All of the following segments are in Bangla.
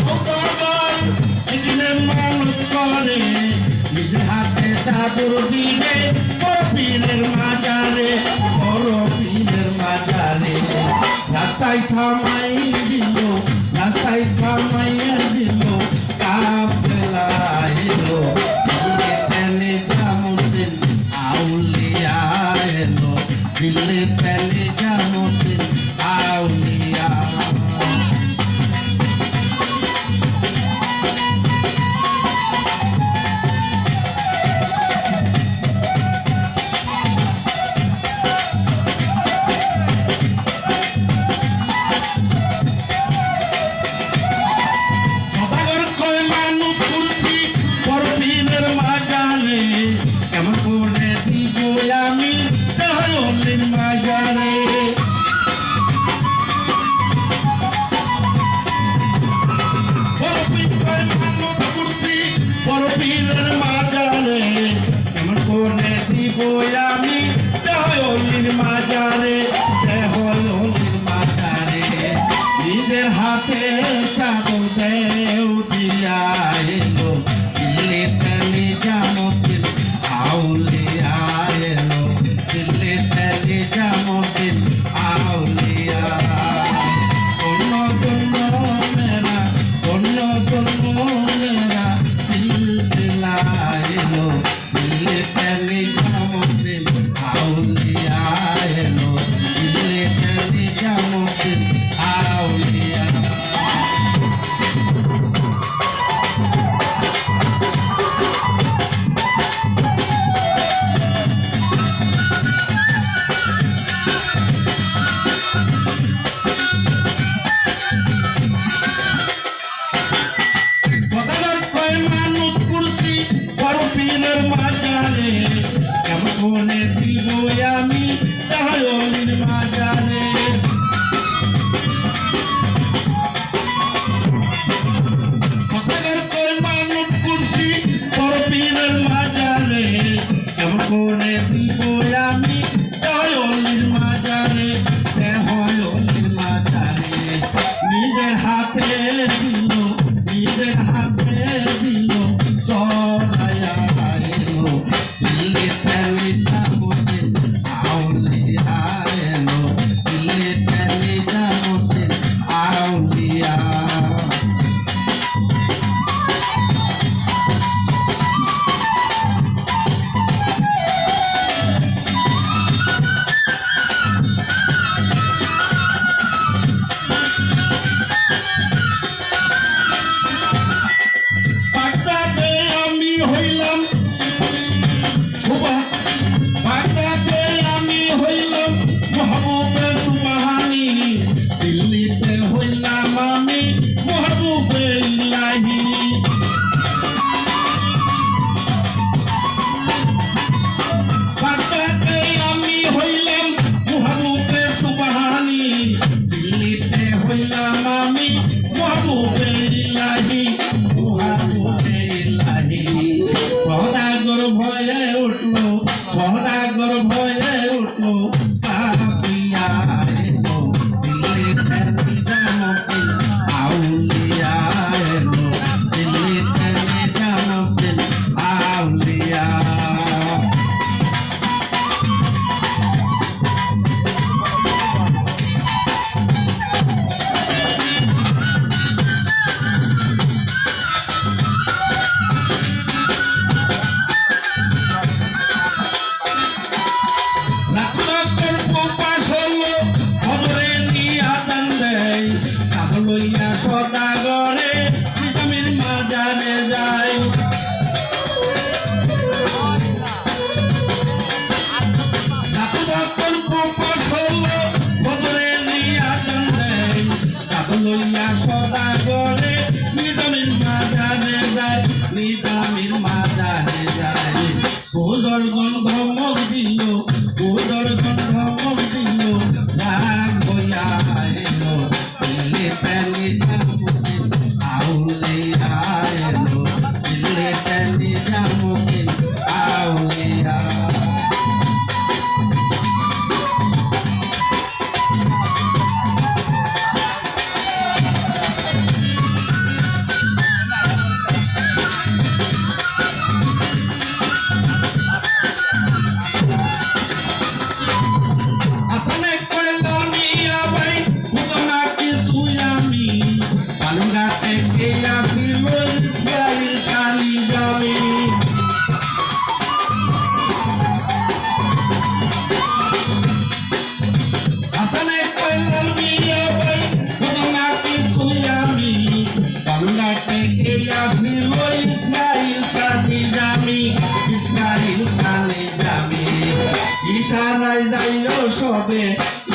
সৌদাগর এখানে মানুষ করে নিজের হাতে চাদর দিবে বড় পীরের মাজারে, বড় পীরের মাজারে। রাস্তায় থামাই দিল, রাস্তায় থামাইয়া দিল, কাফেলা এলো দিল্লি তেলে জামুদ্দিন আউলিয়া এলো, দিল্লি তেলে জামুদ্দিন আউলিয়া। নিজের হাতে চাদর দেও দিয়া এলো দিল্লি তেলে জামুদ্দিন আউলিয়া এলো, দিল্লি তেলে জামুদ্দিন আউলিয়া। অন্য জন্য মেরা, অন্য জন্য মেরা সিলসিলা এলো, দিল্লি তেলে জামুদ্দিন আউলিয়া এলো, দিল্লি তেলে জামুদ্দিন আউলিয়া। আমি তাহলির মাজারে, কথার কই মানত করছি বড় পীরের মাজারে, কেমন করে দিব আমি তাহলির মাজারে, তাহলির মাজারে। নিজের হাতে দিল, নিজের হাতে দিল চড়াইয়া এলো দিল্লি তেলে জামুদ্দিন আউলিয়া এলো, দিল্লি তেলে জামুদ্দিন আউলিয়া। বাগদাদে আমি হইলাম বাগদাদে আমি হইলাম মাহবুবে সুবহানি, দিল্লিতে হইলাম আমি মাহবুবে ইলাহি। বাগদাদে আমি হইলাম মাহবুবে সুবহানি, দিল্লিতে হইলাম আমি মাহবুবে ইলাহি, মাহবুবে ইলাহি। সদাগর ভয়ে উঠলো, সদাগর ভয়ে উঠলো, কাফিয়া এলো দিল্লি তেলে জামুদ্দিন আউলিয়া এলো, দিল্লি তেলে জামুদ্দিন আউলিয়া। সদাগরে নিজামের মাজারে যায়, যখন প্রকাশ হলো বদরে নিয়া দেয়, লইয়া সদাগরে নিজামের মাজারে যায়, নিজামের মাজারে যায়। গোদর গন্ধ মগ দিল, গোদর গন্ধ মগ দিল, রাগ হইয়া এলো দিল্লি তেলে জামুদ্দিন আউলিয়া এলো, দিল্লি তেলে জামুদ্দিন আউলিয়া। কর্ণাটকে আসিল ইসরাইল সাথী জামি ইসরাইল সালে জামি ইশারায় যাইল সবে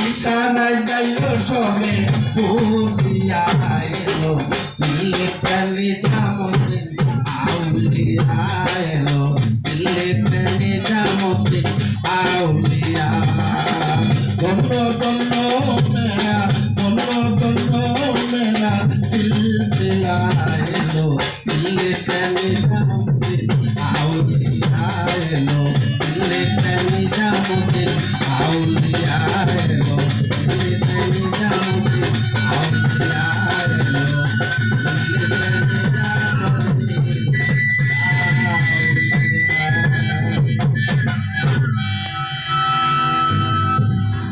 ইশারায় যাইল সবে বুঝিয়া এলো দিল্লি প্রাণী জামতে আউলিয়া এলো দিল্লি প্রাণী জামতে আউলিয়া দন্ড দন্ড মেরা দন্ড দন্ড মেরা সিলসিলা এলো দিল্লি প্রাণী জামতে আউলিয়া এলো দিল্লি প্রাণী জামতে আউলিয়া এলো দিল্লি প্রাণী জামতে